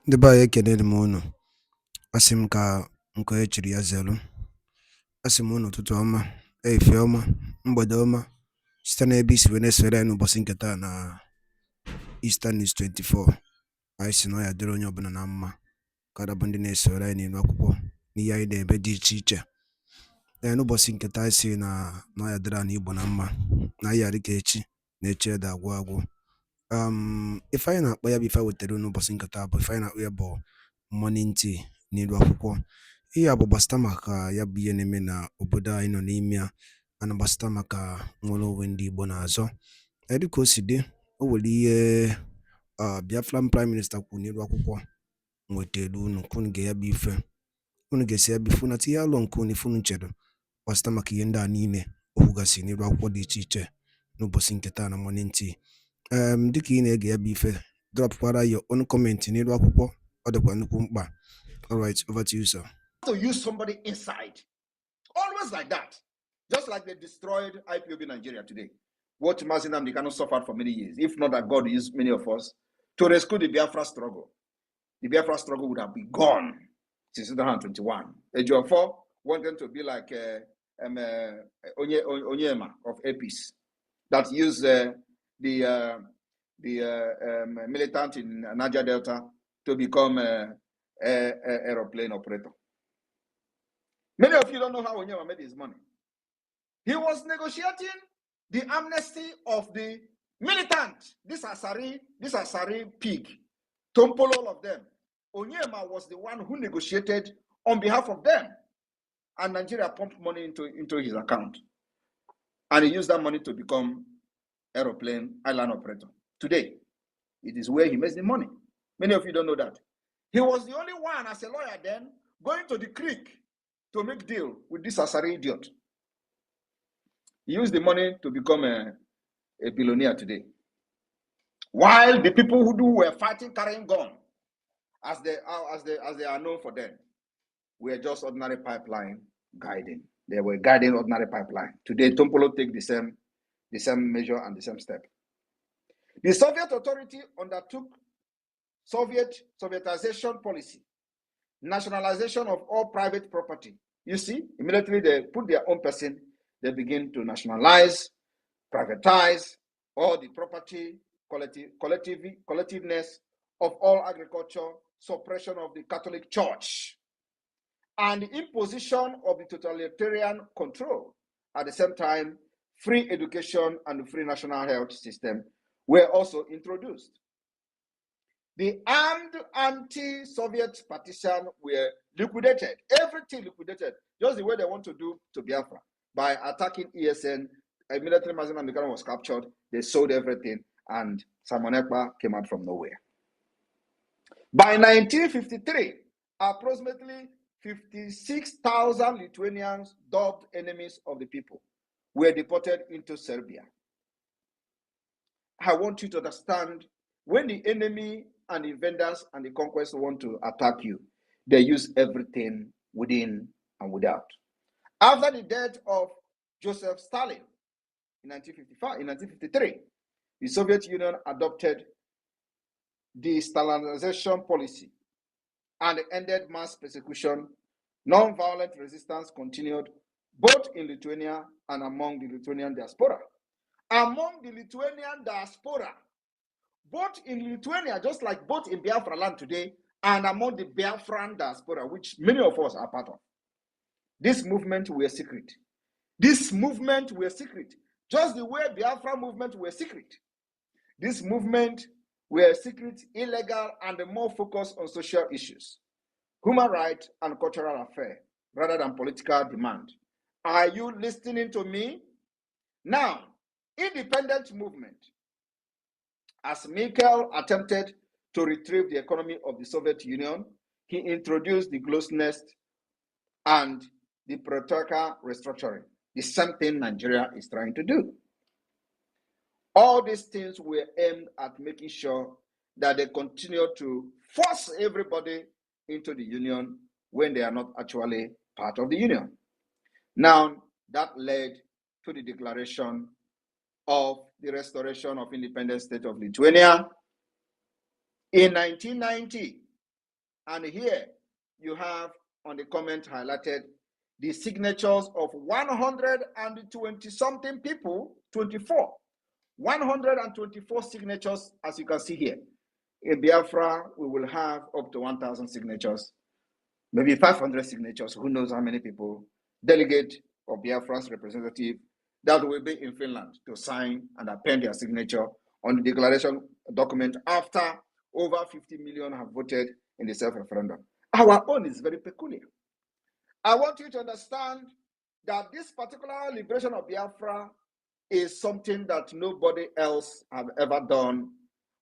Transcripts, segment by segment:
Ndị be anyị ekenere m unu. Asị m ka nke e chiri ya zelu. Asị m unu ụtụtụ ọma, ehihie ọma, mgbede ọma, site n'ebe isi wee na-esore anyị n'ụbọchị nke taa na Eastern News 24. Anyị si na ọ ya dịrị onye ọbụla na mma ka bụ ndị na-esore anyị n'ilu akwụkwọ n'ihe anyị na-ebe dị iche iche. N'ụbọchị nke taa anyị si na ọ ya dịrị anyị Igbo na mma, na anyị yarị ka echi na echi ede agwụ agwụ. Ife anyị na-akpọ ya bụ ife wetara n'ụbọchị nke taa bụ ife anyị na-akpọ ya bụ morning tea n'ilu akwụkwọ. Ihe a bụ gbasịta maka ya bụ ihe na-eme na obodo anyị nọ n'ime ya, ana gbasịta maka nwere onwe ndị Igbo na-azọ. Dịka o si dị, o nwere ihe Biafran Prime Minister kwuru n'ilu akwụkwọ nwetara unu ka unu ga ya bụ ife, unu ga-esi ya bụ ife na tinye alụ nke unu ife unu chere gbasịta maka ihe ndị a niile o kwugasị n'ilu akwụkwọ dị iche iche n'ụbọchị nke taa na morning tea. Dịka ị na-ege ya bụ ife, dropkwara your own comment n'ilu akwụkwọ, ọ dịkwa nnukwu mkpa. All right, over to you, sir. To use somebody inside, always like that, just like they destroyed IPOB Nigeria today. What Mazi Nnamdi Kanu suffered for many years, if not that God used many of us to rescue the Biafra struggle. The Biafra struggle would have been gone since 2021. Ejiofor wanted to be like Onyema of APIS that used the militant in Niger Delta to become aeroplane operator. Many of you don't know how Onyema made his money. He was negotiating the amnesty of the militant. This Asari pig, Tompolo, all of them. Onyema was the one who negotiated on behalf of them. And Nigeria pumped money into his account. And he used that money to become aeroplane island operator. Today, it is where he makes the money. Many of you don't know that. He was the only one, as a lawyer then, going to the creek to make deal with this Asari idiot. He used the money to become a billionaire today. While the people who were fighting, carrying gun, as they are known for them, were just ordinary pipeline guiding. They were guiding ordinary pipeline. Today, Tompolo take the same measure and the same step. The Soviet authority undertook Sovietization policy, nationalization of all private property. You see, immediately they put their own person, they begin to nationalize, privatize all the property, collectiveness of all agriculture, suppression of the Catholic Church, and the imposition of the totalitarian control. At the same time, free education and free national health system were also introduced. The armed anti-Soviet partisan were liquidated, everything liquidated, just the way they want to do to Biafra. By attacking ESN, immediately Mazi Nnamdi Kanu was captured, they sold everything, and Simon Ekpa came out from nowhere. By 1953, approximately 56,000 Lithuanians, dubbed enemies of the people, were deported into Serbia. I want you to understand, when the enemy and the invaders and the conquest want to attack you, they use everything within and without. After the death of Joseph Stalin in 1953, the Soviet Union adopted the Stalinization policy and ended mass persecution. Non-violent resistance continued both in Lithuania and among the Lithuanian diaspora. Among the Lithuanian diaspora, both in Lithuania, just like both in Biafra land today, and among the Biafran diaspora, which many of us are part of, this movement were secret. This movement were secret, just the way Biafra movement were secret. This movement were secret, illegal, and more focused on social issues, human rights, and cultural affairs, rather than political demand. Are you listening to me? Now, independent movement. As Mikhail attempted to retrieve the economy of the Soviet Union, he introduced the Glasnost and the Perestroika restructuring, the same thing Nigeria is trying to do. All these things were aimed at making sure that they continue to force everybody into the union when they are not actually part of the union. Now, that led to the declaration of the restoration of independent state of Lithuania in 1990. And here you have on the comment highlighted the signatures of 120 something people, 124 signatures, as you can see here. In Biafra, we will have up to 1,000 signatures, maybe 500 signatures, who knows how many people, delegate of Biafra's representative that will be in Finland to sign and append their signature on the declaration document after over 50 million have voted in the self-referendum. Our own is very peculiar. I want you to understand that this particular liberation of Biafra is something that nobody else have ever done.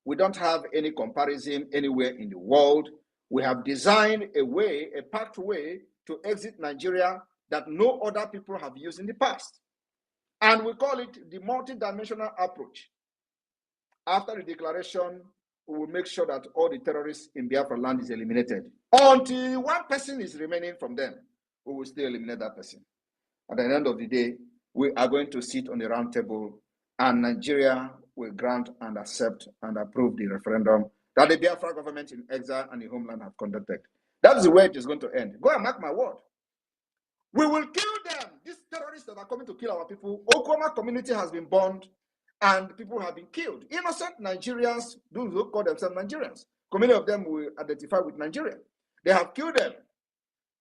We don't have any comparison anywhere in the world. We have designed a way, a pathway to exit Nigeria that no other people have used in the past. And we call it the multidimensional approach. After the declaration, we will make sure that all the terrorists in Biafra land is eliminated. Until one person is remaining from them, we will still eliminate that person. At the end of the day, we are going to sit on the round table and Nigeria will grant and accept and approve the referendum that the Biafra government in exile and the homeland have conducted. That's the way it is going to end. Go and mark my word. We will kill them. These terrorists that are coming to kill our people. Okoma community has been burned and people have been killed. Innocent Nigerians do call themselves Nigerians. Many of them will identify with Nigeria. They have killed them.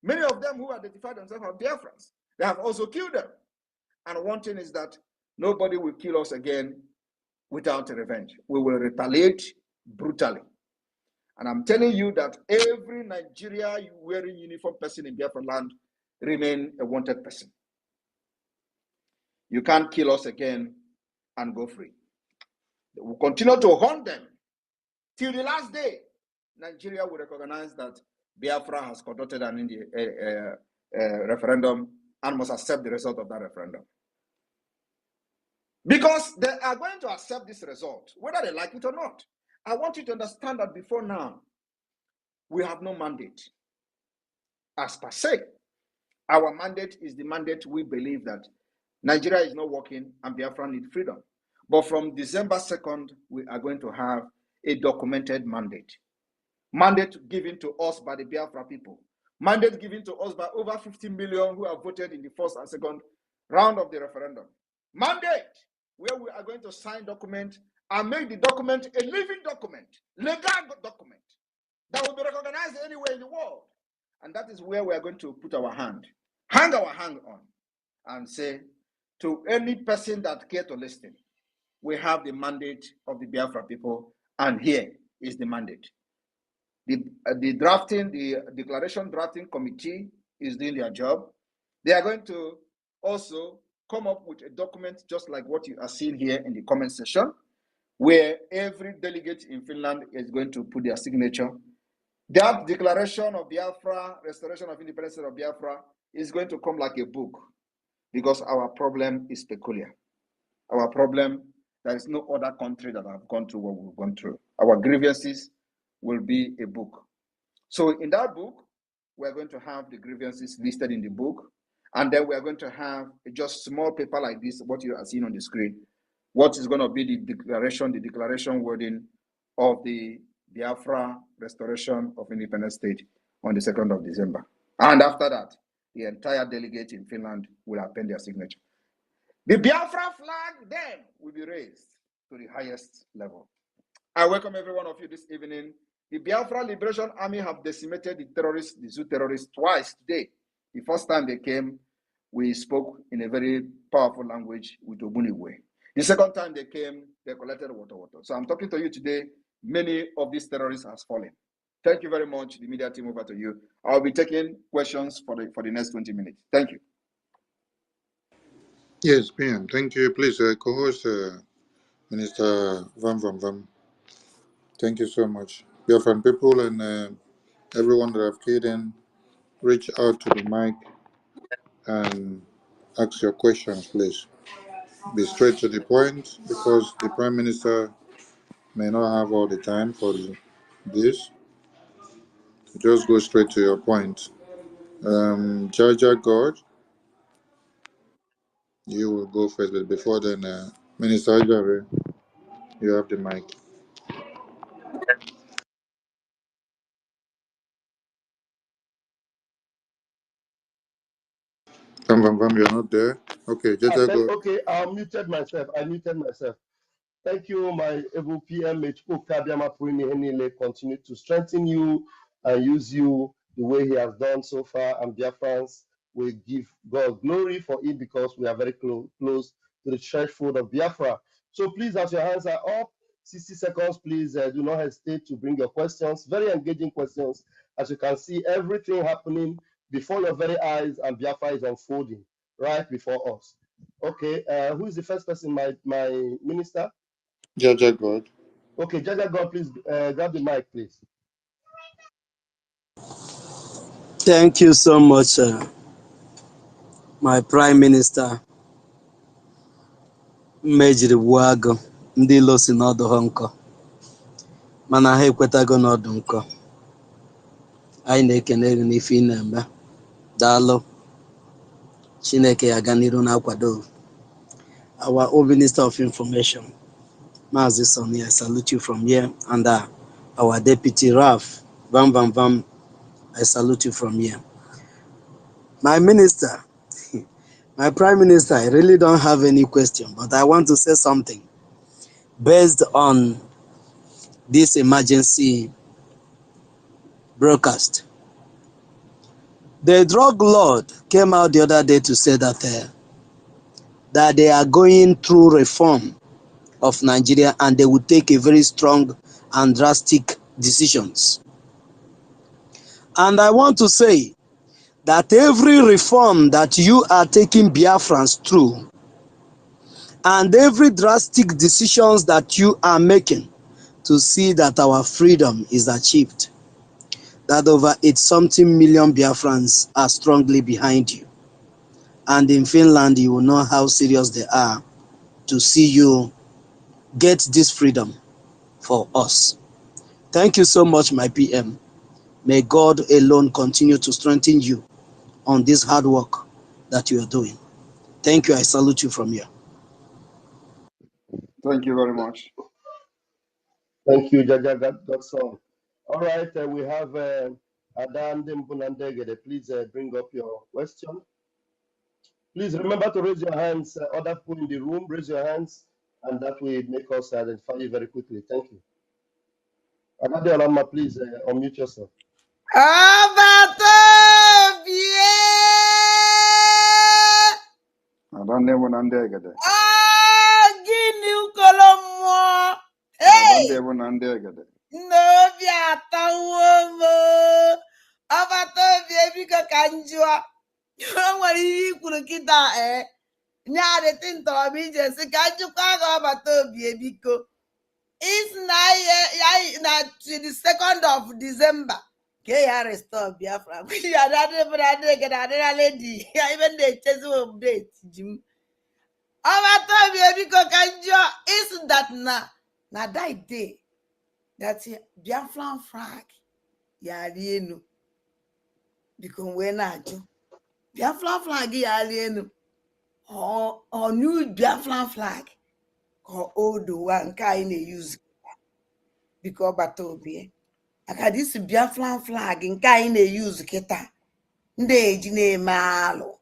Many of them who identify themselves as Biafrans, they have also killed them. And one thing is that nobody will kill us again without revenge. We will retaliate brutally. And I'm telling you that every Nigeria wearing uniform person in Biafra land remain a wanted person. You can't kill us again and go free. We'll continue to hunt them till the last day. Nigeria will recognize that Biafra has conducted an referendum and must accept the result of that referendum. Because they are going to accept this result, whether they like it or not. I want you to understand that before now, we have no mandate. As per se, our mandate is the mandate we believe that Nigeria is not working and Biafra needs freedom. But from December 2nd, we are going to have a documented mandate. Mandate given to us by the Biafra people. Mandate given to us by over 50 million who have voted in the first and second round of the referendum. Mandate where we are going to sign document and make the document a living document, legal document that will be recognized anywhere in the world. And that is where we are going to put our hand, hang our hand on, and say to any person that care to listen, we have the mandate of the Biafra people, and here is the mandate. The declaration drafting committee is doing their job. They are going to also come up with a document just like what you are seeing here in the comment section, where every delegate in Finland is going to put their signature. That declaration of Biafra, restoration of independence of Biafra, is going to come like a book, because our problem is peculiar. Our problem, there is no other country that have gone through what we've gone through. Our grievances will be a book. So in that book, we're going to have the grievances listed in the book, and then we're going to have just small paper like this, what you are seeing on the screen, what is going to be the declaration wording of the Biafra restoration of independent state on the 2nd of December. And after that, the entire delegate in Finland will append their signature. The Biafra flag then will be raised to the highest level. I welcome every one of you this evening. The Biafra Liberation Army have decimated the Zoo terrorists twice today. The first time they came, we spoke in a very powerful language with Ogbunigwe. The second time they came, they collected water. So I'm talking to you today. Many of these terrorists have fallen. Thank you very much. The media team, over to you. I'll be taking questions for the next 20 minutes. Thank you. Yes, PM. Thank you. Please, co-host Minister Vam. Thank you so much. Biafran people and everyone that have keyed in, reach out to the mic and ask your questions, please. Be straight to the point, because the Prime Minister may not have all the time for this. Just go straight to your point. Jaja God, you will go first, but before then, Minister Ajare, you have the mic. You're not there. Okay, Jaja, go. Okay, I muted myself. Thank you, my able PM. Continue to strengthen you and use you the way he has done so far. And Biafrans will give God glory for it because we are very close to the threshold of Biafra. So please, as your hands are up, 60 seconds, please do not hesitate to bring your questions. Very engaging questions. As you can see, everything happening before your very eyes, and Biafra is unfolding right before us. Okay, who is the first person? My minister? Jaja, God. Okay, Jaja God, please grab the mic, please. Thank you so much, my Prime Minister mejiri agụ ndị ilo si n'ọdụ ha nkọ mana ha ekwetago n'ọdụ nkọ. Anyị na-ekene gị n'ife ị na-eme. Daalụ. Chineke ya ga n'iru na-akwado. Our own Minister of Information, Maazị Sonny, I salute you from here, and our Deputy Raf, Vam, I salute you from here. My Minister, my Prime Minister, I really don't have any question, but I want to say something based on this emergency broadcast. The drug lord came out the other day to say that they are going through reform of Nigeria and they will take a very strong and drastic decisions. And I want to say that every reform that you are taking Biafrans through and every drastic decisions that you are making to see that our freedom is achieved, that over 8-something million Biafrans are strongly behind you. And in Finland, you will know how serious they are to see you get this freedom for us. Thank you so much, my PM. May God alone continue to strengthen you on this hard work that you are doing. Thank you. I salute you from here. Thank you very much. Thank you, Jaja Godson. All right, we have Adam Dimbunandegede. Please bring up your question. Please remember to raise your hands. Other people in the room, raise your hands, and that will make us identify you very quickly. Thank you. Another Alama, please unmute yourself. Gịnị ukolo mmụọ? Hey! N'obi atawo m. Ọbata obi ebiko ka m jụọ. O nwere ihe i kwuru kịta nye adịtị ntọrọ m ije sị ka njikwa gị ọbata obi ebiko. Is na 22nd of December ka ya restore Biafra. Ya adịrịla lady. Ya ibe na-echezi update ji m. Ọbata obi ebiko ka njụọ is that na that day that Biafran flag yari enu biko wee na-ajụ Biafran flag yari enu or new Biafran flag ka old one nke anyị na-use biko ọbata obi aka this Biafran flag nke anyị na-use kịta ndị eji na-eme alụ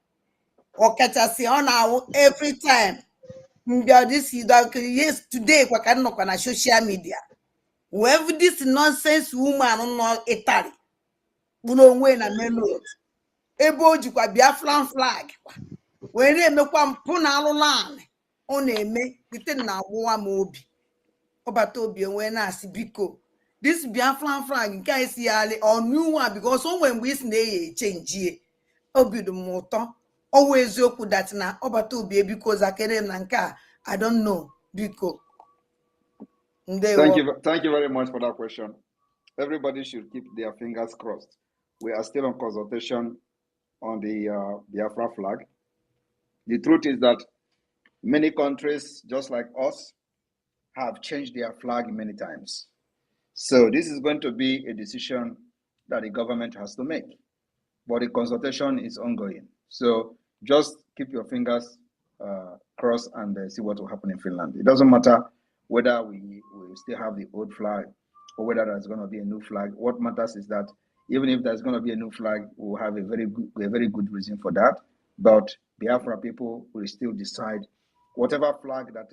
ọkachasị ọ na-awụ every time this yes today kwa ka nnọkwa na social media whoever this nonsense woman nọ Italy bụrụ onwe na melod ebe o jikwa Biafran flag wee na-emekwa mpụ na alụlụ anị ọ na-eme dite na agbụwa m obi ọbata obi wee na-asị biko this Biafran flag nke anyị si ya new one because o nwere mgbe isi na-eyi echenjie obi dị m ụtọ ọwụ eziokwu dat na ọbata obi ebiko zakere m na nke a I don't know biko. Thank you very much for that question. Everybody should keep their fingers crossed. We are still on consultation on the Biafra flag. The truth is that many countries, just like us, have changed their flag many times. So this is going to be a decision that the government has to make. But the consultation is ongoing. So just keep your fingers crossed and see what will happen in Finland. It doesn't matter whether we still have the old flag or whether there's going to be a new flag. What matters is that even if there's going to be a new flag, we'll have a very good reason for that. But Biafra people will still decide whatever flag that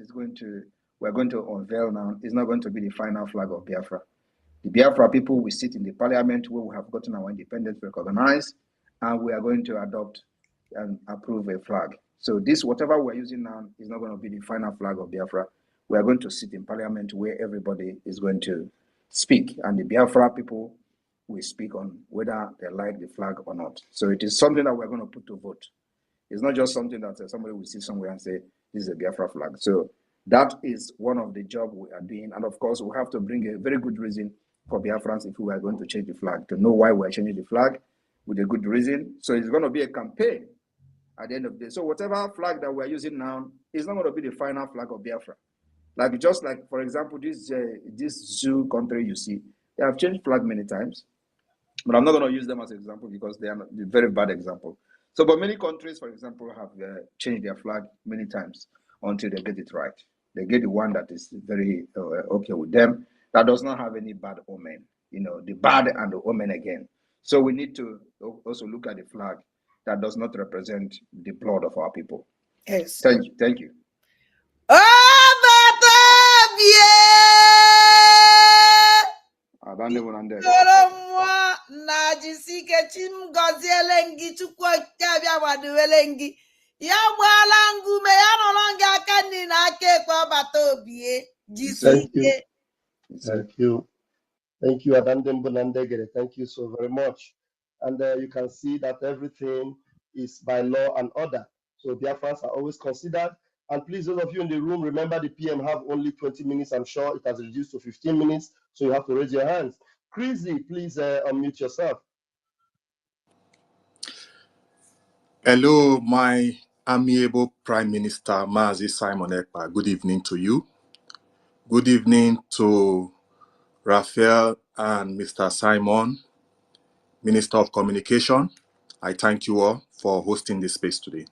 we're going to unveil now is not going to be the final flag of Biafra. The Biafra people will sit in the parliament where we have gotten our independence recognized, and we are going to adopt and approve a flag. So this, whatever we're using now, is not going to be the final flag of Biafra. We are going to sit in parliament where everybody is going to speak, and the Biafra people will speak on whether they like the flag or not. So it is something that we're going to put to vote. It's not just something that somebody will see somewhere and say, this is a Biafra flag. So that is one of the jobs we are doing. And of course, we have to bring a very good reason for Biafrans if we are going to change the flag, to know why we're changing the flag with a good reason. So it's going to be a campaign at the end of the day. So whatever flag that we're using now is not going to be the final flag of Biafra. Like, just like, for example, this zoo country you see, they have changed flag many times. But I'm not going to use them as an example because they are a very bad example. So, but many countries, for example, have changed their flag many times until they get it right. They get the one that is very okay with them, that does not have any bad omen, the bad and the omen again. So we need to also look at the flag that does not represent the blood of our people. Yes. Thank you. Thank you. Na jisike chim goziele ngi chukwu bịa gbaduwele ngi ya gbala ngume ya nọrọ ngi aka nri na aka ekwe ọbata obie jisike. Thank you. Thank you, Adandem Bonandegere. Thank you so very much. And you can see that everything is by law and order. So Biafrans are always considered. And please, those of you in the room, remember the PM have only 20 minutes. I'm sure it has reduced to 15 minutes. So you have to raise your hands. Chrissy, please unmute yourself. Hello, my amiable Prime Minister, Mazi Simon EKPA. Good evening to you. Good evening to Raphael and Mr. Simon, Minister of Communication. I thank you all for hosting this space today.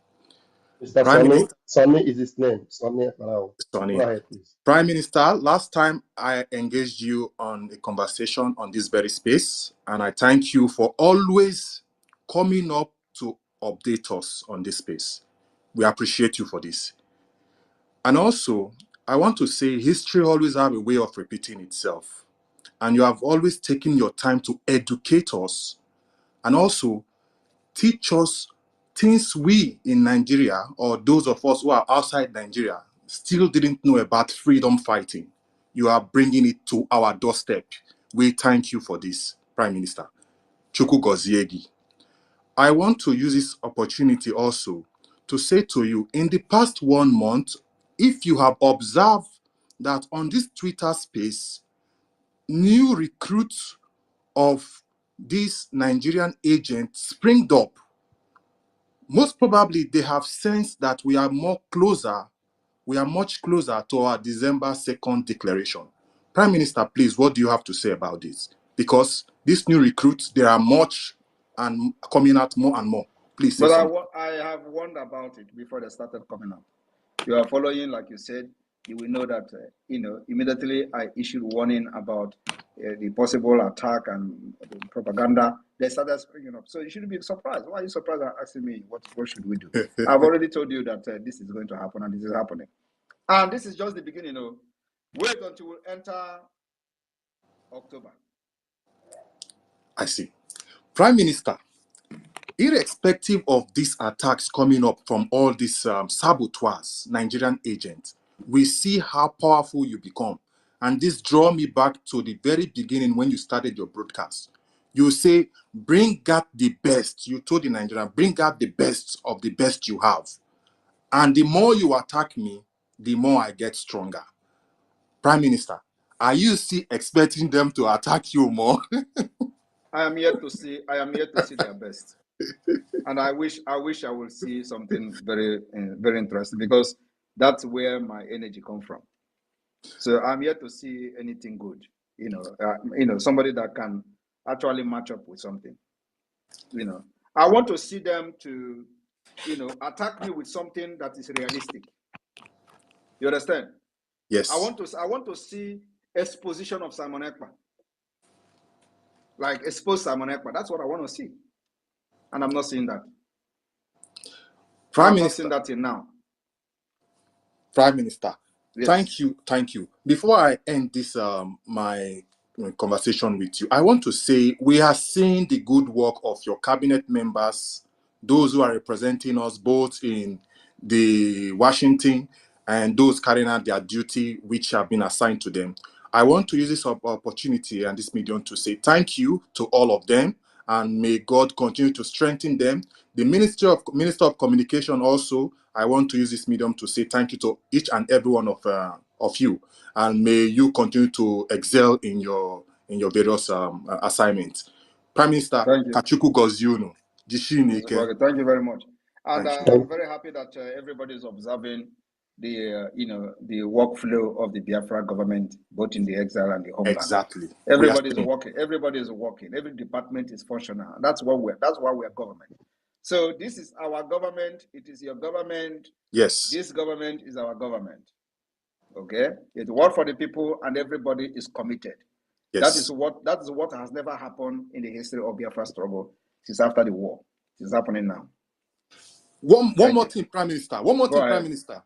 Mr. Sonny is his name. Sonny. Go ahead, please. Prime Minister, last time I engaged you on a conversation on this very space, and I thank you for always coming up to update us on this space. We appreciate you for this. And also, I want to say history always have a way of repeating itself. And you have always taken your time to educate us and also teach us things we in Nigeria, or those of us who are outside Nigeria, still didn't know about freedom fighting. You are bringing it to our doorstep. We thank you for this, Prime Minister. Chukwu Goziegi. I want to use this opportunity also to say to you, in the past 1 month, if you have observed that on this Twitter space, new recruits of this Nigerian agent springed up, most probably they have sensed that we are much closer to our December 2nd declaration. Prime Minister, please, what do you have to say about this? Because these new recruits, there are much and coming out more and more. Please say something. I have warned about it before they started coming out. You are following, like you said, you will know that, immediately I issued warning about the possible attack and the propaganda. They started springing up. So you shouldn't be surprised. Why are you surprised and asking me what should we do? I've already told you that this is going to happen and this is happening. And this is just the beginning. Wait until we enter October. I see. Prime Minister, irrespective of these attacks coming up from all these saboteurs, Nigerian agents, we see how powerful you become. And this draw me back to the very beginning when you started your broadcast. You say, bring out the best. You told the Nigerian, bring out the best of the best you have. And the more you attack me, the more I get stronger. Prime Minister, are you still expecting them to attack you more? I am yet to see their best. And I wish I will see something very, very interesting, because that's where my energy comes from. So I'm yet to see anything good, somebody that can actually match up with something. I want to see them to, attack me with something that is realistic. You understand? Yes. I want to see exposition of Simon EKPA. Like expose Simon EKPA. That's what I want to see. And I'm not seeing that. Prime I've not Minister. seen that till now. Prime Minister, Yes. thank you. Before I end this my conversation with you, I want to say we are seeing the good work of your cabinet members, those who are representing us both in the Washington and those carrying out their duty which have been assigned to them. I want to use this opportunity and this medium to say thank you to all of them, and may God continue to strengthen them. The Minister of Communication also, I want to use this medium to say thank you to each and every one of you, and may you continue to excel in your various assignments. Prime Minister Kachuku Goziuno, Jishineke. Thank you very much. And Thank you. I'm very happy that everybody is observing the the workflow of the Biafra government, both in the exile and the homeland. Exactly. Everybody is working. Everybody is working. Every department is functional. That's why we're government. So this is our government. It is your government. Yes. This government is our government. Okay. It's work for the people, and everybody is committed. Yes. That is what has never happened in the history of Biafra struggle since after the war. It's happening now. One more thing, Prime Minister. One more thing, Prime Minister.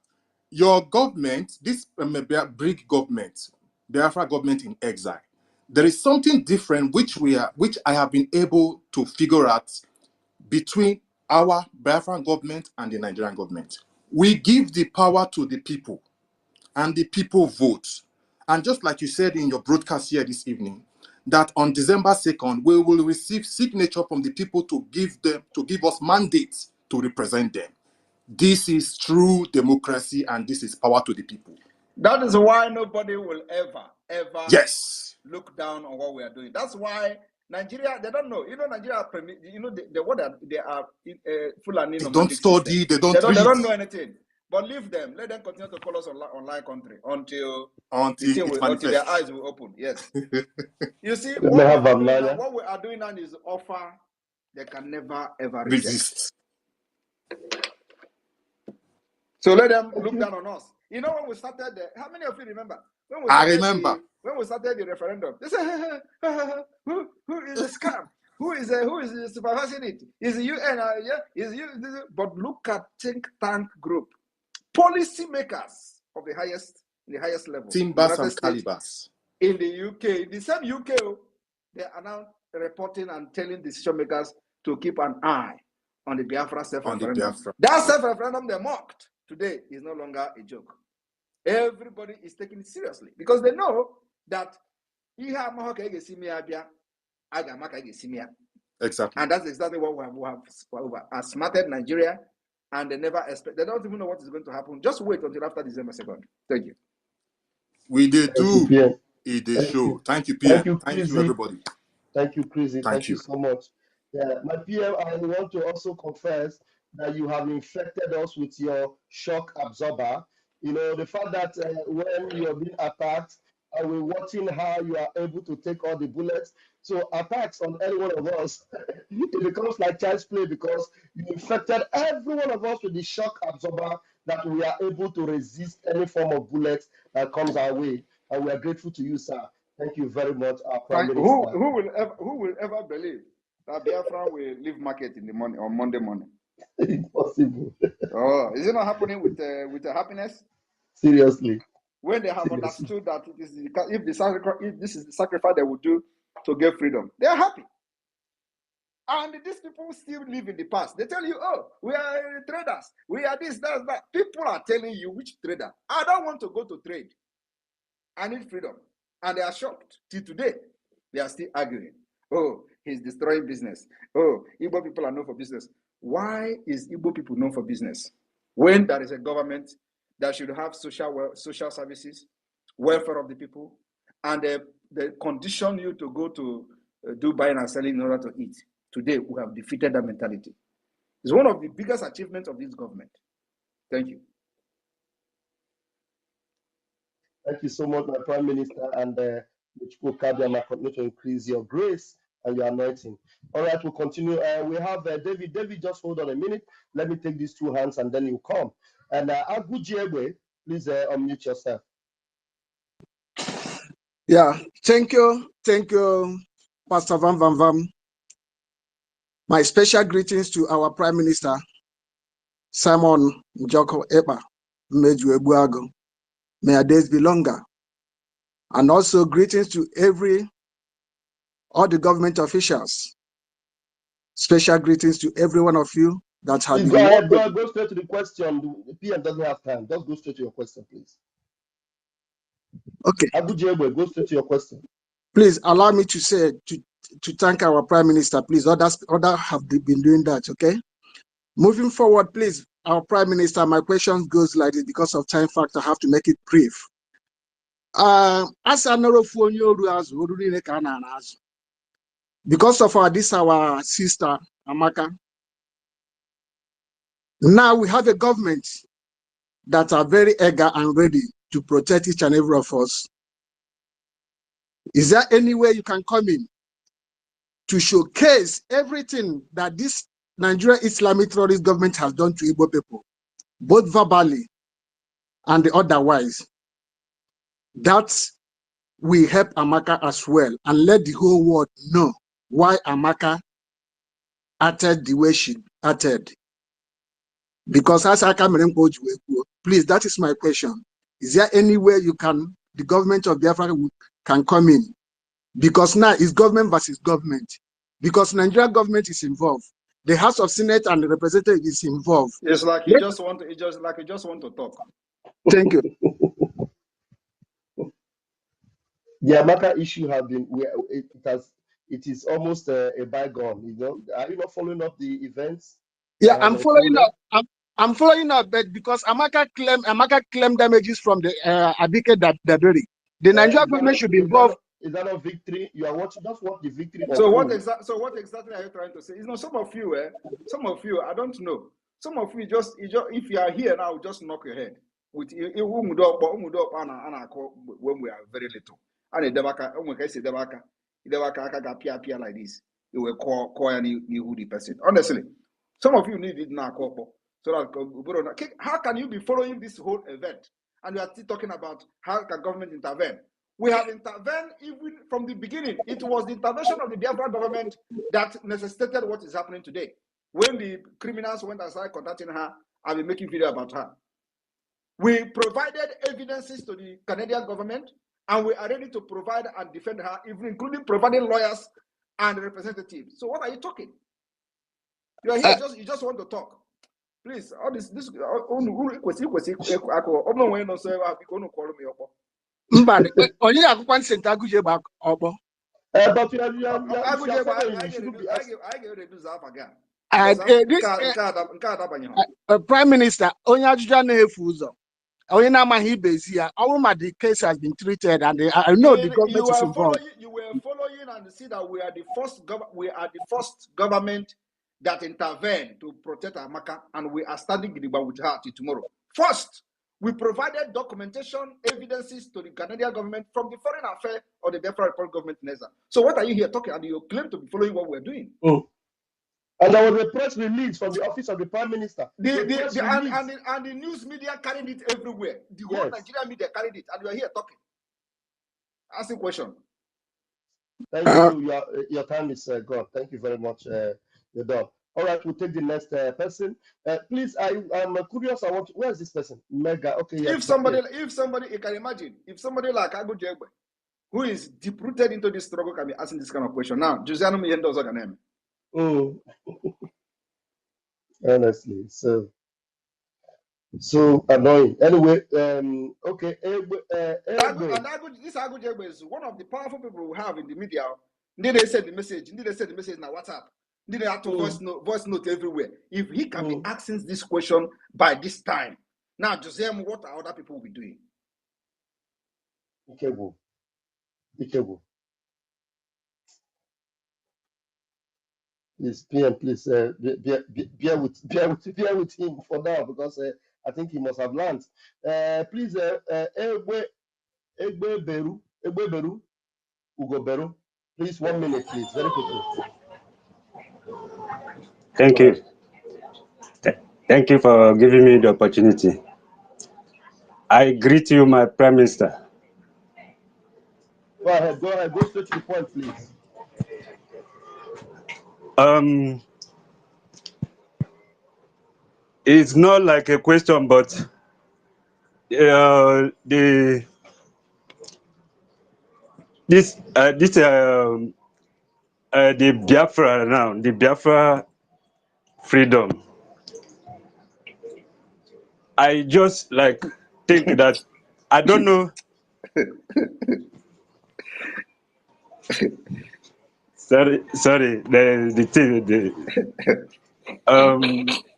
Your government, this big government, Biafra government in exile, there is something different which I have been able to figure out between our Biafran government and the Nigerian government. We give the power to the people, and the people vote. And just like you said in your broadcast here this evening, that on December 2nd, we will receive signature from the people to give us mandates to represent them. This is true democracy, and this is power to the people. That is why nobody will ever look down on what we are doing. That's why Nigeria, they don't know. You know, Nigeria, you know, they are Fulani. They don't study, they don't read. They don't know anything. But leave them. Let them continue to call us online country until their eyes will open. Yes. You see, what we are doing now is offer they can never ever resist. So let them look down on us. You know, when we started how many of you remember? When we started the referendum, they said, who is a scam? Who is supervising it? Is the UN? Is you? But look at think tank group, policy makers of the highest level, Timbers and Calibers in the UK, the same UK, they are now reporting and telling decision makers to keep an eye on the Biafra self-referendum. That self-referendum they mocked today is no longer a joke. Everybody is taking it seriously because they know that exactly. And that's exactly what we have smarted Nigeria, and they never expect. They don't even know what is going to happen. Just wait until after December 2nd. Thank you. We did do it. They show. Thank you, PM. Thank you, everybody. Thank you, Chrissy. Thank you So much. Yeah, my PM, I want to also confess that you have infected us with your shock absorber. You know, the fact that when you're being attacked, and we're watching how you are able to take all the bullets. So attacks on any one of us, it becomes like child's play because you infected every one of us with the shock absorber that we are able to resist any form of bullet that comes our way. And we are grateful to you, sir. Thank you very much, our Prime Minister. Who will ever believe that Biafra will leave market in the morning on Monday morning? Impossible. Oh, is it not happening with the happiness? Seriously. When they have understood that this is the sacrifice they will do to get freedom, they are happy. And these people still live in the past. They tell you, oh, we are traders. We are this, that. People are telling you, which trader? I don't want to go to trade. I need freedom. And they are shocked. Till today, they are still arguing. Oh, he's destroying business. Oh, Igbo people are known for business. Why is Igbo people known for business? When there is a government that should have social services, welfare of the people, and they condition you to go to do buying and selling in order to eat. Today, we have defeated that mentality. It's one of the biggest achievements of this government. Thank you. Thank you so much, my Prime Minister, and continue to increase your grace and your anointing. All right, we'll continue. We have David. David, just hold on a minute. Let me take these two hands, and then you come. And Agujiegbe, please unmute yourself. Yeah, thank you, Pastor Van Van Van. My special greetings to our Prime Minister, Simon Njoko Ekpa, Meju Ebuago. May your days be longer. And also greetings to all the government officials. Special greetings to every one of you that has Please been go ahead. working. Go straight to the question. The PM doesn't have time. Just go straight to your question, please. Okay. Agujegbe, go straight to your question. Please allow me to say to thank our Prime Minister. Please, others have been doing that. Okay. Moving forward, please, our Prime Minister. My question goes like this because of time factor. I have to make it brief. As because of our sister Amaka. Now we have a government that are very eager and ready to protect each and every of us. Is there any way you can come in to showcase everything that this Nigerian Islamic terrorist government has done to Igbo people, both verbally and otherwise? That will help Amaka as well and let the whole world know why Amaka acted the way she acted. Because as I come in, please, that is my question. Is there any way the government of Biafra can come in? Because now it's government versus government. Because Nigeria government is involved. The House of Senate and the representative is involved. It's like you just want to talk. Thank you. The Amaka issue has been it is almost a bygone. You know, are you not following up the events? Yeah, I'm following up. I'm following up, but because Amaka claimed damages from the Abike Daberi. The Nigerian government should be involved. Is that a victory? You are watching. Just what the victory. So what exactly are you trying to say? You know, some of you, I don't know. Some of you just if you are here now, just knock your head with when we are very little. And the like this, you will call any the person. Honestly, some of you need it now. So that how can you be following this whole event and you are still talking about how can government intervene? We have intervened even from the beginning. It was the intervention of the Biafra government that necessitated what is happening today. When the criminals went aside contacting her and been making video about her. We provided evidences to the Canadian government and we are ready to provide and defend her, even including providing lawyers and representatives. So what are you talking? You are here, you just want to talk. Please, all this But only I can't send Aguje back. But you shouldn't be asking. Prime Minister, only Ajuja only now the case has been treated, and I know the government is involved. You were following and see that we are the first government that intervened to protect Amaka, and we are standing with her till tomorrow. First, we provided documentation, evidences to the Canadian government from the Foreign Affairs or the Biafra Republic government. So what are you here talking? And you claim to be following what we're doing. And there was a press release from the office of the Prime Minister. And the news media carried it everywhere. The whole Nigerian media carried it, and you are here talking. Ask a question. Thank you. Your time is gone. Thank you very much. You're done. All right, we'll take the next person. Please, I'm curious. Where is this person? Mega. Okay. If somebody, you can imagine, if somebody like Agujegbe, who is deep-rooted into this struggle, can be asking this kind of question. Now, Josiano Miyendo Zoganem. Honestly, so annoying. Anyway, okay. This Agujegbe is one of the powerful people we have in the media. They send the message. They send the message in WhatsApp. They have to voice note everywhere. If he can be asking this question by this time, now Josiano, what are other people will be doing? Ikebo. Please, PM, please bear with him for now because I think he must have learned. Please, Egbe Beru, Ugo Beru. Please, 1 minute, please, very quickly. Thank you. Thank you for giving me the opportunity. I greet you, my Prime Minister. Go ahead. Go straight to the point, please. it's not like a question, but the Biafra now, the Biafra freedom. I just like think that I don't know. sorry, the thing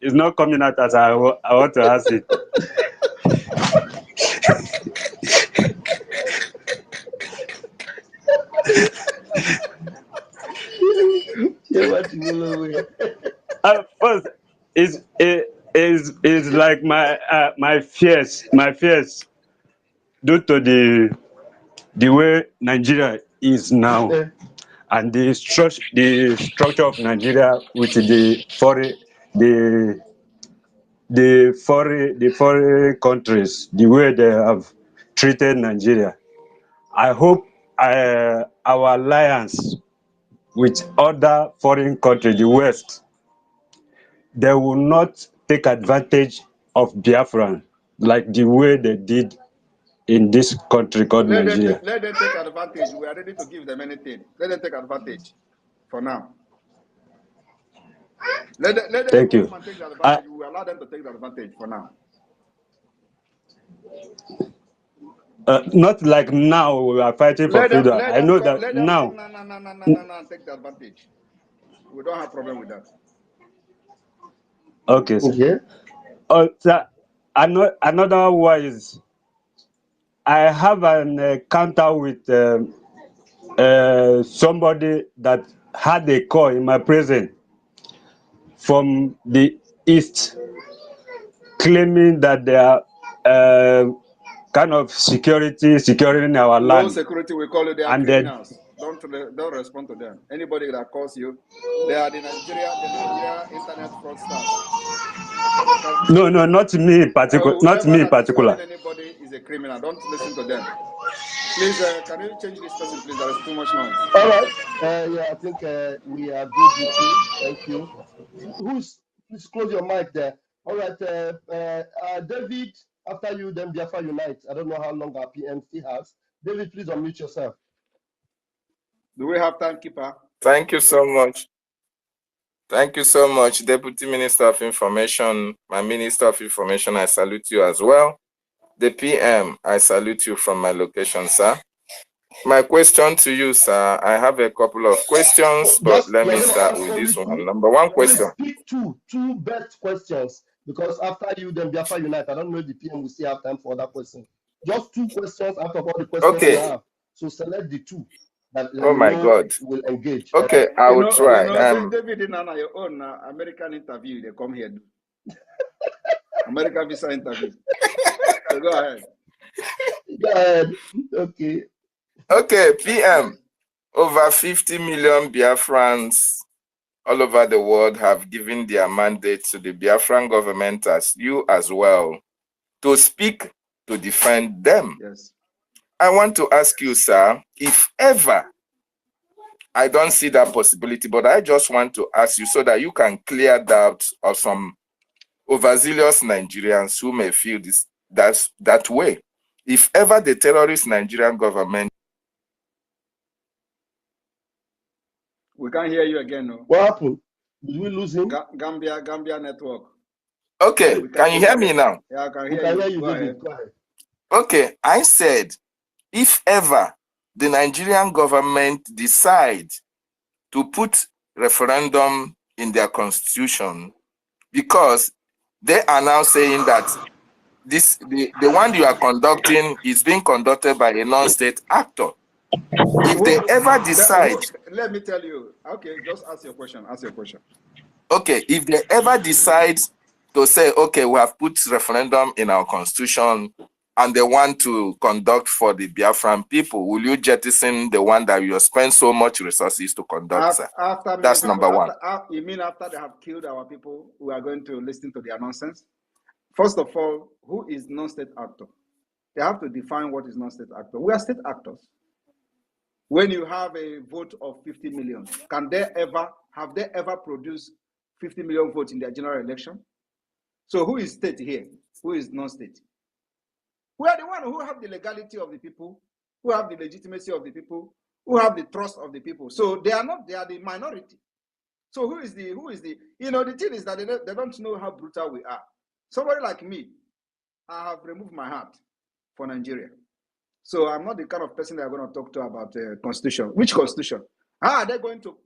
it's not coming out as I want to ask it. First, is like my fears due to the way Nigeria is now, and the structure of Nigeria with the foreign countries, the way they have treated Nigeria. I hope our alliance with other foreign countries, the West, they will not take advantage of Biafran like the way they did in this country called Nigeria. Let them take advantage. We are ready to give them anything. Let them take advantage for now. Let them Thank you. come and take the advantage. We allow them to take the advantage for now. Not like now we are fighting for freedom. I know that let now. them come, no, take the advantage. We don't have problem with that. Okay, sir. Okay. Sir, another one is I have an encounter with somebody that had a call in my presence from the east, claiming that they are kind of securing our Low land. security, we call it. They are And criminals. Don't respond to them. Anybody that calls you, they are the Nigeria internet fraudsters. No, not me in particular. Not me in That is calling particular. anybody is a criminal. Don't listen to them. Please, can you change this person, please? There is too much noise. All right. Yeah, I think we are good with you. Thank you. Please close your mic there. All right. David, after you, then Biafra Unite. I don't know how long our PM still has. David, please unmute yourself. Do we have time, Keeper? Thank you so much. Thank you so much, Deputy Minister of Information. My Minister of Information, I salute you as well. The PM, I salute you from my location, sir. My question to you, sir, I have a couple of questions, but let me start with this one. Number one question. Please pick two best questions, because after you, then Biafra Unite. I don't know if the PM will still have time for that question. Just two questions out of all the questions you have. So select the two that oh my God will engage. Okay, I will try. David, in your own American interview, they come here. American visa interview. So go ahead. Go ahead. Okay. Okay, PM. Over 50 million Biafrans all over the world have given their mandate to the Biafran government, as you as well, to speak to defend them. Yes. I want to ask you, sir, if ever, I don't see that possibility, but I just want to ask you so that you can clear doubt of some overzealous Nigerians who may feel that way. If ever the terrorist Nigerian government... We can't hear you again, no? What happened? Did we lose him? Gambia network. Okay, can you hear me now? Yeah, I can hear you. Go ahead. Okay, I said, if ever the Nigerian government decide to put referendum in their constitution, because they are now saying that the one you are conducting is being conducted by a non-state actor. If they ever decide... Let me tell you. Okay, just ask your question. Okay, if they ever decide to say, okay, we have put referendum in our constitution and they want to conduct for the Biafran people, will you jettison the one that you spend so much resources to conduct, sir? That's number one. You mean after they have killed our people, we are going to listen to their nonsense? First of all, who is non-state actor? They have to define what is non-state actor. We are state actors. When you have a vote of 50 million, have they ever produced 50 million votes in their general election? So who is state here? Who is non-state? We are the one who have the legality of the people, who have the legitimacy of the people, who have the trust of the people. So they are not, they are the minority. So who is the, you know, the thing is that they don't know how brutal we are. Somebody like me, I have removed my heart for Nigeria. So I'm not the kind of person that I'm going to talk to about constitution. Which constitution? How are they going to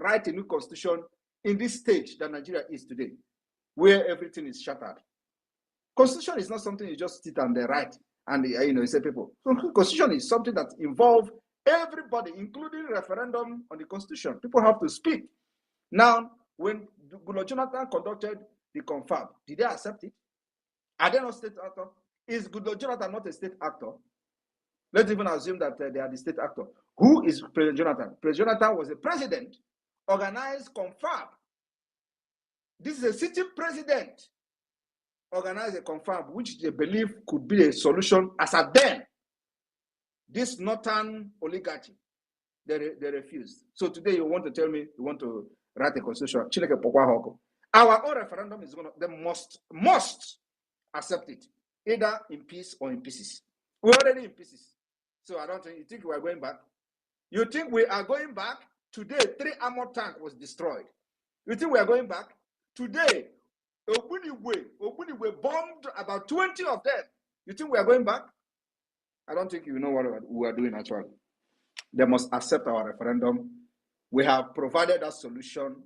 write a new constitution in this stage that Nigeria is today, where everything is shattered? Constitution is not something you just sit and they write and you know, you say people. So constitution is something that involves everybody, including referendum on the constitution. People have to speak. Now, when Goodluck Jonathan conducted the confab, did they accept it? Are they not state actor? Is Goodluck Jonathan not a state actor? Let's even assume that they are the state actor. Who is President Jonathan? President Jonathan was a president, organized confab. This is a sitting president, organized a confab, which they believe could be a solution as at then. This northern oligarchy, they refused. So today you want to tell me you want to write a constitution. Our own referendum is going to, they must accept it, either in peace or in pieces. We're already in pieces. So I don't think, you think we are going back? You think we are going back? Today, 3 armored tank was destroyed. You think we are going back? Today, Ogbuniwe bombed about 20 of them. You think we are going back? I don't think you know what we are doing actually. They must accept our referendum. We have provided a solution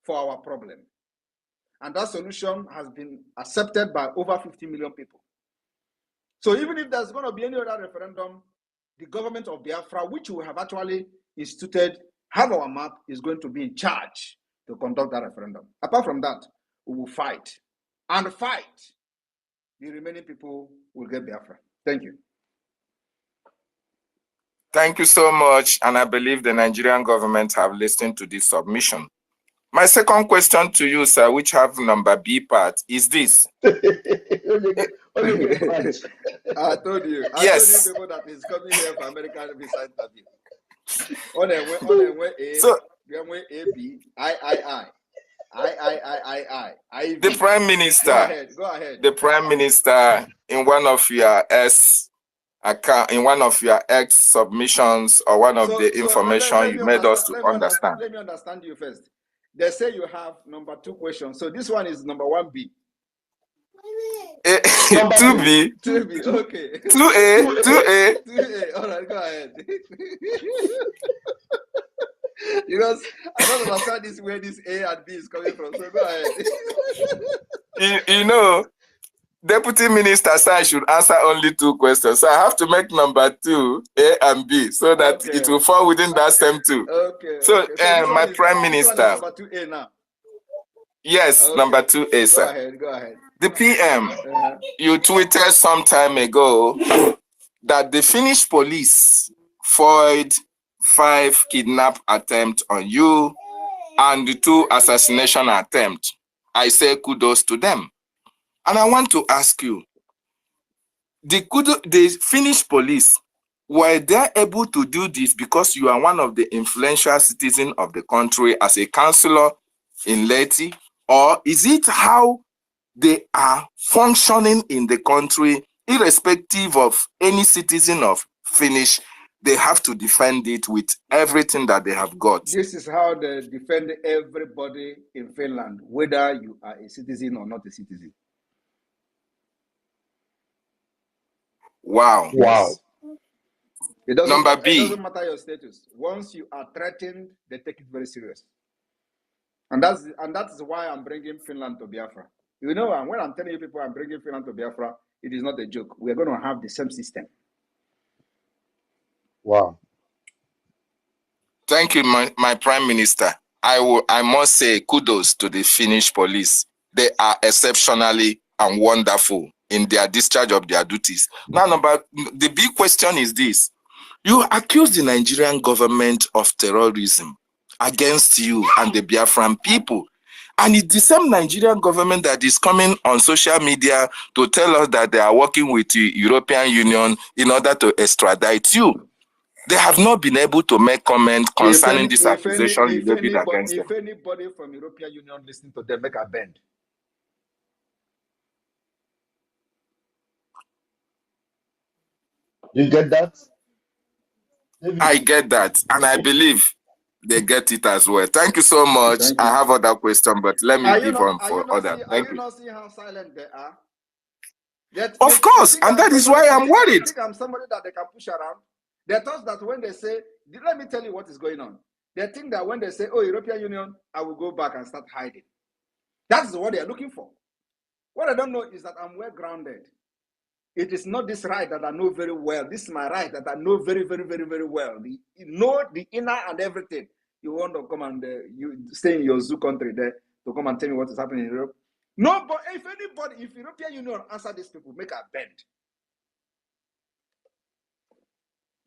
for our problem. And that solution has been accepted by over 50 million people. So even if there's going to be any other referendum, the government of Biafra, which we have actually instituted, have our map, is going to be in charge to conduct that referendum. Apart from that, we will fight. And fight. The remaining people will get Biafra. Thank you. Thank you so much. And I believe the Nigerian government have listened to this submission. My second question to you, sir, which have number B part, is this. I told you. Yes. I told you people that is coming here for American visa interview. So the Prime Minister. Go ahead. The Prime Minister, in one of your X submissions or one of the information you made us to understand. Let me understand you first. They say you have number 2 questions. So this one is number 1B. 2B. 2B, okay. 2A. 2A. All right, go ahead. Because I don't understand this where this A and B is coming from. So go ahead. You know, Deputy Minister said I should answer only 2 questions. So I have to make number 2, A and B, so that it will fall within that same 2. Okay. So, my Prime Minister. Number 2A now. Yes, okay. Number 2A, sir. Go ahead. The PM, you tweeted some time ago that the Finnish police foiled 5 kidnap attempts on you and 2 assassination attempts. I say kudos to them. And I want to ask you, the Finnish police, were they able to do this because you are one of the influential citizens of the country as a councillor in Leti? Or is it how they are functioning in the country, irrespective of any citizen of Finnish, they have to defend it with everything that they have got? This is how they defend everybody in Finland, whether you are a citizen or not a citizen. Wow. Yes. Number B. It doesn't matter your status. Once you are threatened, they take it very serious. And that's why I'm bringing Finland to Biafra. You know, when I'm telling you people I'm bringing Finland to Biafra, it is not a joke. We're going to have the same system. Wow. Thank you, my Prime Minister. I must say kudos to the Finnish police. They are exceptionally and wonderful in their discharge of their duties. Now, the big question is this. You accuse the Nigerian government of terrorism against you and the Biafran people. And it's the same Nigerian government that is coming on social media to tell us that they are working with the European Union in order to extradite you. They have not been able to make comment concerning this accusation you levied against them. If anybody from European Union listening to them, make a bend. You get that? David? I get that, and I believe they get it as well. Thank you so much. Thank you. I have other questions, but let me give on for others. Thank you. Not seeing how silent they are? Of course, and that is why I'm worried. I think I'm somebody that they can push around. They thought that when they say, let me tell you what is going on. They think that when they say, oh, European Union, I will go back and start hiding. That's what they are looking for. What I don't know is that I'm well grounded. It is not this right that I know very well. This is my right that I know very, very, very, very well. You know the inner and everything. You want to come and you stay in your zoo country there to come and tell me what is happening in Europe. No, but if European Union answer these people, make a bend.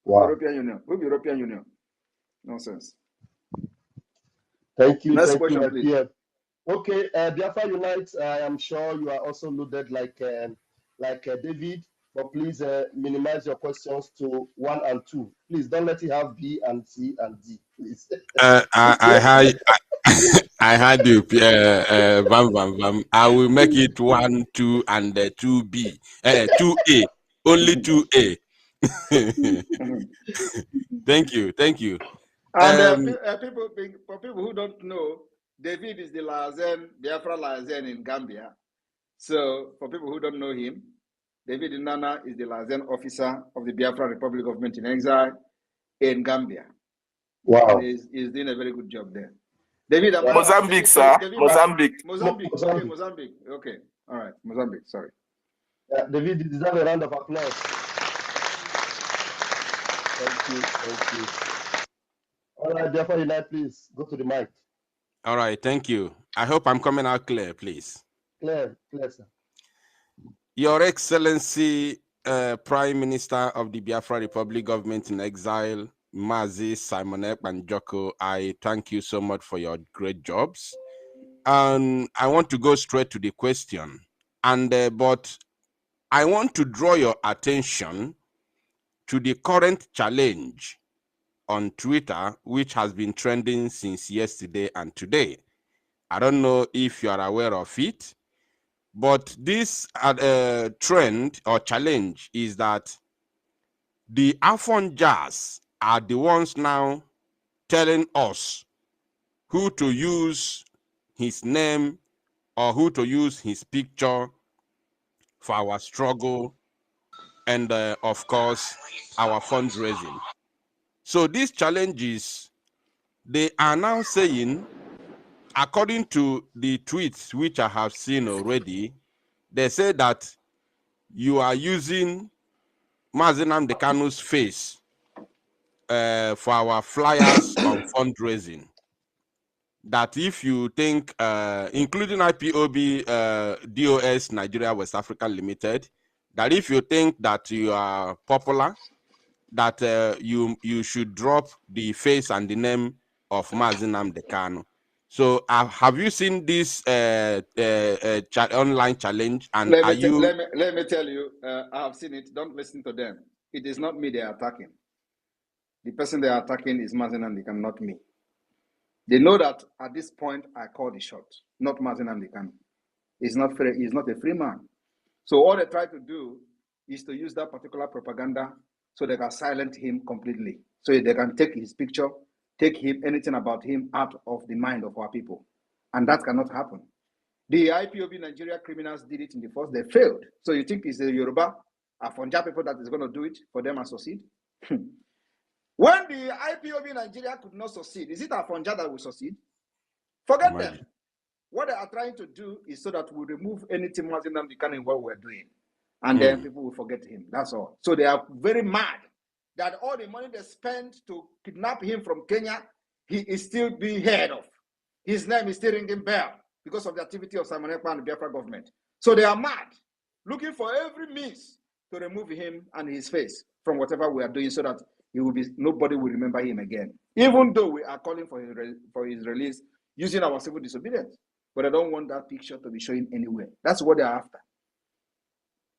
Wow. European Union. Who European Union? Nonsense. Thank you. Next Thank question, you, please. Pierre. Okay, Biafra Unite, I am sure you are also loaded like David, but please minimize your questions to 1 and 2. Please don't let it have B and C and D, please. I had you, Vam. I will make it 1, 2, and 2B. 2A. Only 2A. Thank you. And for people who don't know, David is the Lazen, Biafra Lazen in Gambia. So for people who don't know him, David Nana is the Lazen officer of the Biafra Republic Government in Exile in Gambia. Wow. And he's doing a very good job there. David, Mozambique, sir. Mozambique. Okay, Mozambique. Okay. All right. Mozambique. Sorry. David, you deserve a round of applause. Thank you. All right, Biafra Unite, please go to the mic. All right, thank you. I hope I'm coming out clear, please. Clear, sir. Your Excellency, Prime Minister of the Biafra Republic Government in Exile, Mazi Simon Ekpanjoko, I thank you so much for your great jobs. And I want to go straight to the question. But I want to draw your attention to the current challenge on Twitter, which has been trending since yesterday and today. I don't know if you are aware of it, but this trend or challenge is that the Afon Jazz are the ones now telling us who to use his name or who to use his picture for our struggle and, of course, our fundraising. So these challenges, they are now saying, according to the tweets which I have seen already, they say that you are using Mazi Nnamdi Kanu's face for our flyers on fundraising. That if you think, including IPOB, DOS Nigeria West Africa Limited, that if you think that you are popular, that you should drop the face and the name of Mazi Nnamdi Kanu. So have you seen this online challenge? And let me tell you, I have seen it. Don't listen to them. It is not me they are attacking. The person they are attacking is Mazi Nnamdi Kanu, not me. They know that at this point I call the shot, not Mazi Nnamdi Kanu. He's not free, he's not a free man. So all they try to do is to use that particular propaganda so they can silence him completely. So they can take his picture, take him, anything about him out of the mind of our people. And that cannot happen. The IPOB Nigeria criminals did it in the first, they failed. So you think it's the Yoruba, Afonja people that is going to do it for them and succeed? When the IPOB Nigeria could not succeed, is it Afonja that will succeed? Forget them. What they are trying to do is so that we remove anything Mazi Nnamdi Kanu in what we're doing. And then people will forget him. That's all. So they are very mad that all the money they spent to kidnap him from Kenya, he is still being heard of. His name is still ringing bell because of the activity of Simon Ekpa and the Biafra government. So they are mad, looking for every means to remove him and his face from whatever we are doing so that he will be, nobody will remember him again. Even though we are calling for his release using our civil disobedience. But I don't want that picture to be showing anywhere. That's what they're after.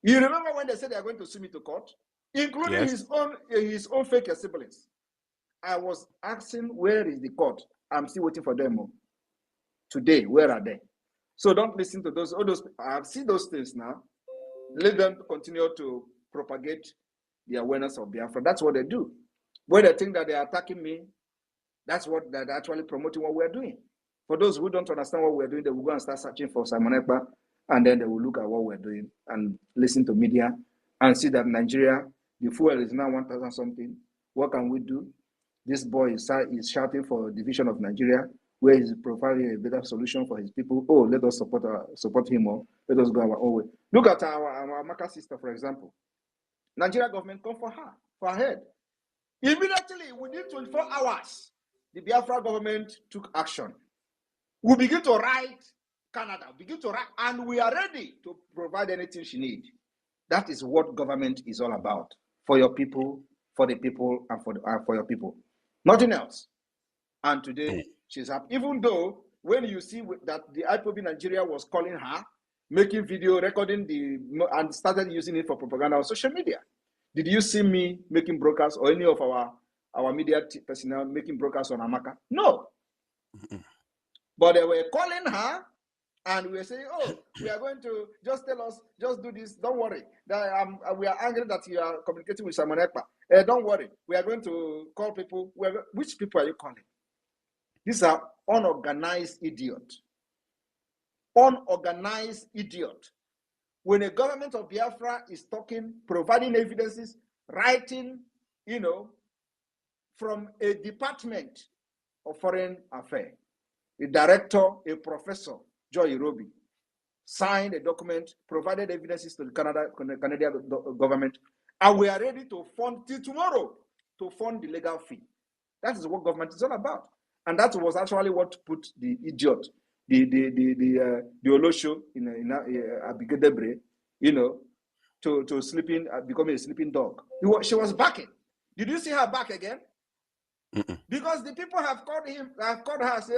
You remember when they said they are going to sue me to court, including his own fake siblings. I was asking, where is the court? I'm still waiting for them. Today, where are they? So don't listen to those. I have seen those things now. Let them continue to propagate the awareness of Biafra. That's what they do. When they think that they are attacking me, that's what they're actually promoting what we're doing. For those who don't understand what we're doing, they will go and start searching for Simon Ekpa, and then they will look at what we're doing and listen to media and see that Nigeria, the fuel is now 1,000 something. What can we do? This boy is shouting for division of Nigeria, where he's providing a better solution for his people. Oh, let us support him, or let us go our own way. Look at our Amaka sister, for example. Nigeria government come for her head. Immediately, within 24 hours, the Biafra government took action. We begin to write Canada, and we are ready to provide anything she needs. That is what government is all about. For your people, for the people, and for your people. Nothing else. And today, she's happy. Even though, when you see that the IPOB Nigeria was calling her, making video, recording and started using it for propaganda on social media. Did you see me making broadcasts, or any of our media personnel making broadcasts on Amaka? No. But they were calling her, and we were saying, oh, we are going to just tell us, just do this, don't worry. We are angry that you are communicating with Simon Ekpa. Don't worry, we are going to call people. Which people are you calling? These are unorganized idiots. Unorganized idiot. When a government of Biafra is talking, providing evidences, writing, from a department of foreign affairs, a director, a professor, Joy Irobi, signed a document, provided evidences to the Canadian government, and we are ready to fund till tomorrow to fund the legal fee. That is what government is all about. And that was actually what put the idiot, the Olosho in Abigail Debre, to sleeping, becoming a sleeping dog. She was backing. Did you see her back again? Because the people have called her, say,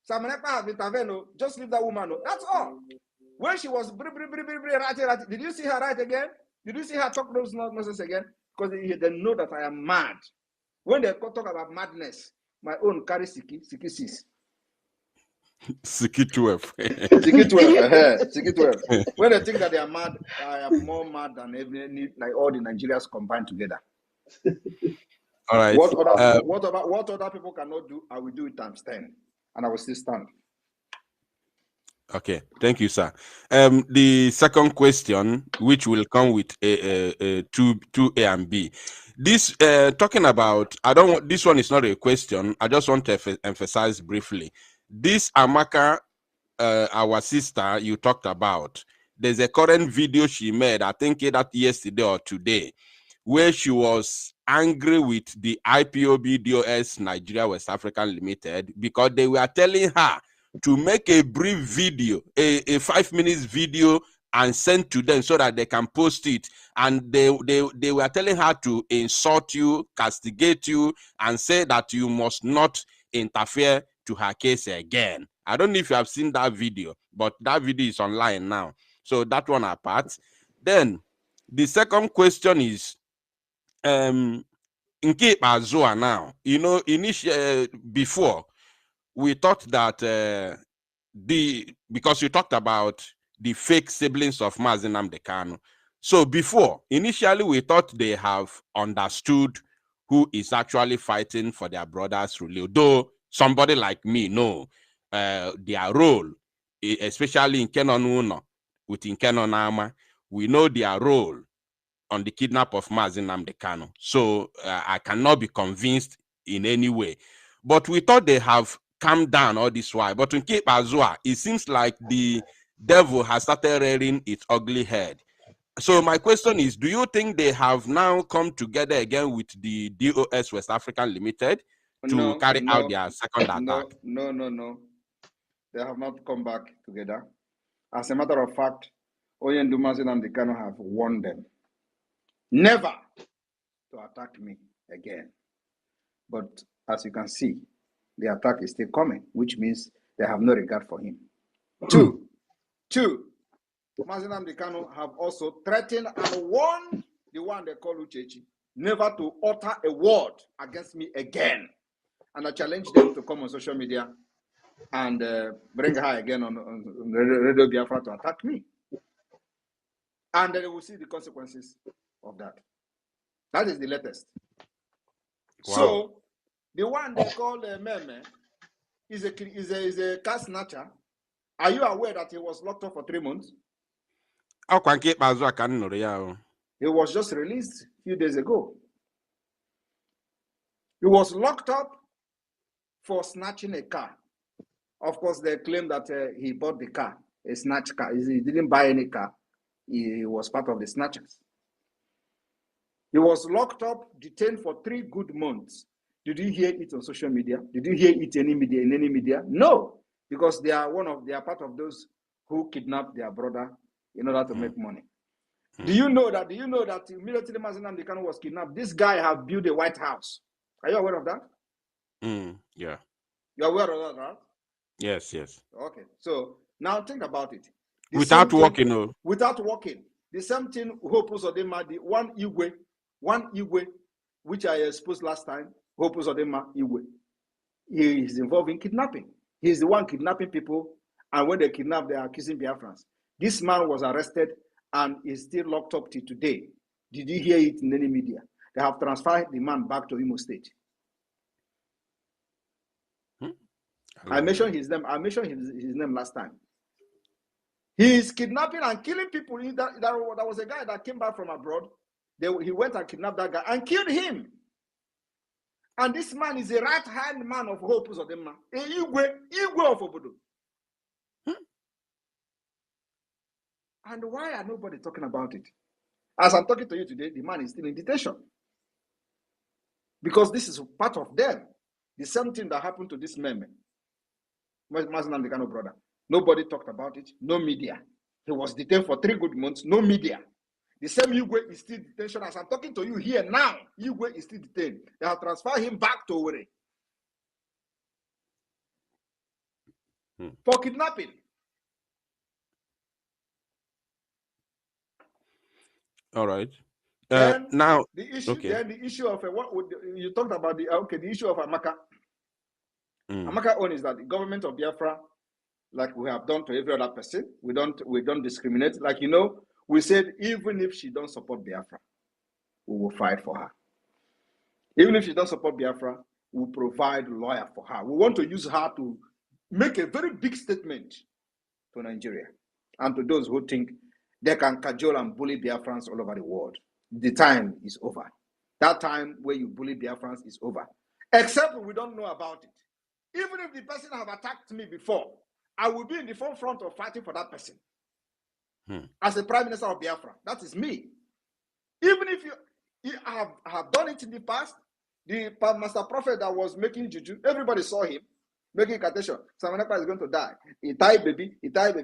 Simon Ekpa have intervened, just leave that woman. That's all. When she was writing, did you see her write again? Did you see her talk those nonsense again? Because they know that I am mad. When they talk about madness, my own carry Siki 6. Siki 12. Siki 12. Siki 12. When they think that they are mad, I am more mad than like all the Nigerians combined together. All right. What other people cannot do, I will do it times 10, and I will still stand. Okay, thank you, sir. The second question, which will come with two A and B. This talking about, this one is not a question. I just want to emphasize briefly. This Amaka, our sister you talked about, there's a current video she made, I think that yesterday or today, where she was angry with the IPOB DOS Nigeria West African Limited because they were telling her to make a brief video, a 5 minutes video, and send to them so that they can post it. And they were telling her to insult you, castigate you, and say that you must not interfere to her case again. I don't know if you have seen that video, but that video is online now. So that one apart. Then the second question is, in Cape Azua now, initially before we thought that because you talked about the fake siblings of Mazi Nnamdi Kanu. So before, initially we thought they have understood who is actually fighting for their brother's rule. Though somebody like me know their role, especially in Kenon Uno, with Kenon Ama, we know their role on the kidnap of Mazi Nnamdi Kanu. So I cannot be convinced in any way. But we thought they have calmed down all this while. But in Cape Azua, it seems like the devil has started rearing its ugly head. So my question is, do you think they have now come together again with the DOS West African Limited to carry out their second attack? No. They have not come back together. As a matter of fact, Oyendu Mazi Nnamdi Kanu have warned them never to attack me again. But as you can see, the attack is still coming, which means they have no regard for him. Two, Mazi Nnamdi Kanu have also threatened and warned the one they call Uchechi never to utter a word against me again. And I challenge them to come on social media and bring her again on Radio Biafra to attack me. And they will see the consequences of that. That is the latest. Wow. So the one they call Meme is a car snatcher. Are you aware that he was locked up for 3 months? He was just released a few days ago. He was locked up for snatching a car. Of course, they claim that he bought the car, a snatch car. He didn't buy any car. He was part of the snatchers. He was locked up, detained for 3 good months. Did you hear it on social media? Did you hear it in any media? No, because they are part of those who kidnapped their brother in order to make money. Do you know that immediately Nnamdi Kanu was kidnapped, this guy have built a White House? Are you aware of that? Yeah. You're aware of that, right? Yes. Okay. So now think about it. Without walking, Without walking. The same thing Hope Uzodinma, the one Igwe, which I exposed last time, Hope Uzodinma Igwe. He is involved in kidnapping. He's the one kidnapping people, and when they kidnap, they are accusing Biafrans. This man was arrested and is still locked up till today. Did you hear it in any media? They have transferred the man back to Imo State. I mentioned his name. His name last time. He is kidnapping and killing people. There was a guy that came back from abroad. He went and kidnapped that guy and killed him. And this man is a right-hand man of Hope Uzodinma, a Igwe of Obodo. And why are nobody talking about it? As I'm talking to you today, the man is still in detention. Because this is part of them. The same thing that happened to this Meme, Nnamdi Kanu brother. Nobody talked about it, no media. He was detained for 3 good months, no media. The same Igwe is still in detention. As I'm talking to you here now, Igwe is still detained. They have transferred him back to Owerri for kidnapping. All right. Now the issue. Okay. Then the issue of what would you talked about the issue of Amaka. Amaka own is that the government of Biafra, like we have done to every other person, we don't discriminate. Like we said, even if she don't support Biafra, we will fight for her. Even if she don't support Biafra, we'll provide a lawyer for her. We want to use her to make a very big statement to Nigeria and to those who think they can cajole and bully Biafrans all over the world. The time is over. That time where you bully Biafrans is over. Except we don't know about it. Even if the person have attacked me before, I will be in the forefront of fighting for that person. As a Prime Minister of Biafra, that is me. Even if you have done it in the past, the Master Prophet that was making juju, everybody saw him making incantation. Simon Ekpa is going to die. He died, baby.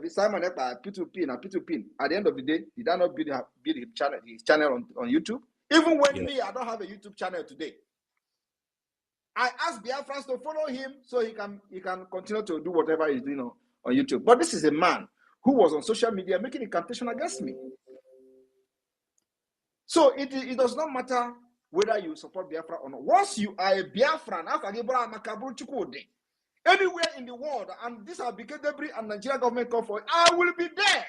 Simon Ekpa, P2P. At the end of the day, he did not build his channel on YouTube. Even when me, I don't have a YouTube channel today. I asked Biafrans to follow him so he can continue to do whatever he's doing on YouTube. But this is a man who was on social media making incantation against me. So it does not matter whether you support Biafra or not. Once you are a Biafran, anywhere in the world, and this will be Debris and Nigeria government call for it, I will be there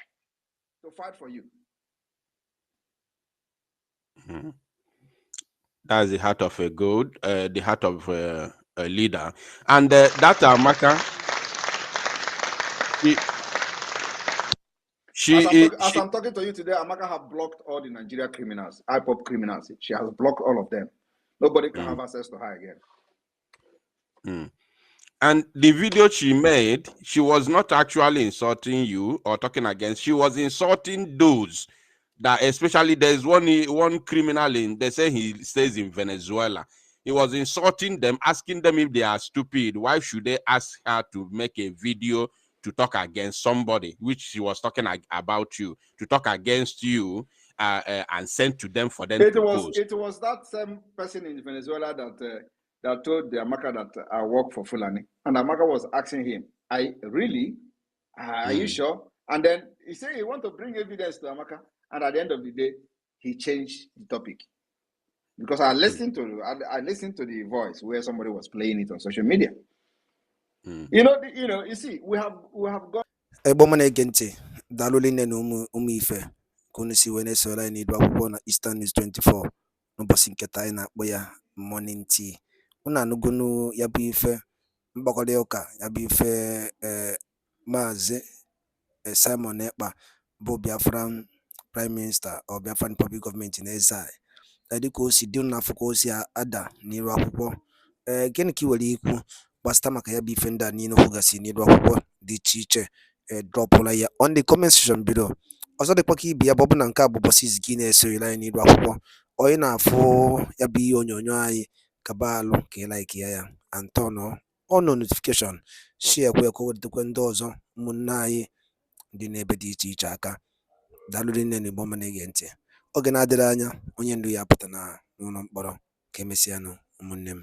to fight for you. That's the heart of a good, the heart of a leader. And that Amaka, as I'm talking to you today, Amaka have blocked all the Nigeria criminals, IPOP criminals. She has blocked all of them. Nobody can have access to her again. And the video she made, she was not actually insulting you or talking against. She was insulting those that, especially there's one criminal they say he stays in Venezuela. He was insulting them, asking them if they are stupid. Why should they ask her to make a video to talk against somebody, which she was talking about you, to talk against you and send to them for them to post. It was that same person in Venezuela that told the Amaka that I work for Fulani. And Amaka was asking him, are you sure? And then he said he want to bring evidence to Amaka. And at the end of the day, he changed the topic. Because I listened to the voice where somebody was playing it on social media. You see, we have got Daloli ne no umu ife. Kunu si Venezuela ni do akwụkwọ na Eastern News 24. n'ụbọchị nketa anyị na-akpọ ya morning tea. Unu anụgonu ya bụ ife mgbakọrịta ụka ya bụ ife Maazị Simon Ekpa bụ Biafran Prime Minister or Biafran Public Government in exile dịka o si dị n'afọ ka o si ada n'iru akwụkwọ. Gịnị ka ị nwere ikwu gbasịta maka ya bụ ife ndị a niile kwugasị n'iru akwụkwọ dị iche iche dropụla ya on the comment section below. Ọzọ dịkwa ka ibe ya bụ na nke a bụ ụbọchị izu gị na-esoyere anyị n'iru akwụkwọ, onye na-afụ ya bụ ihe onyonyo anyị kaba alụ ka ị like ya and turn on notification, share kwa ka o wetakwa ndị ọzọ ụmụnne anyị ndị n'ebe dị iche iche aka. Daalụ nne na Igbo ọma na-ege ntị. Oge na-adịrị anya onye ndu ya pụta n'ụlọ mkpọrọ. Ka emesịanụ ụmụnne m.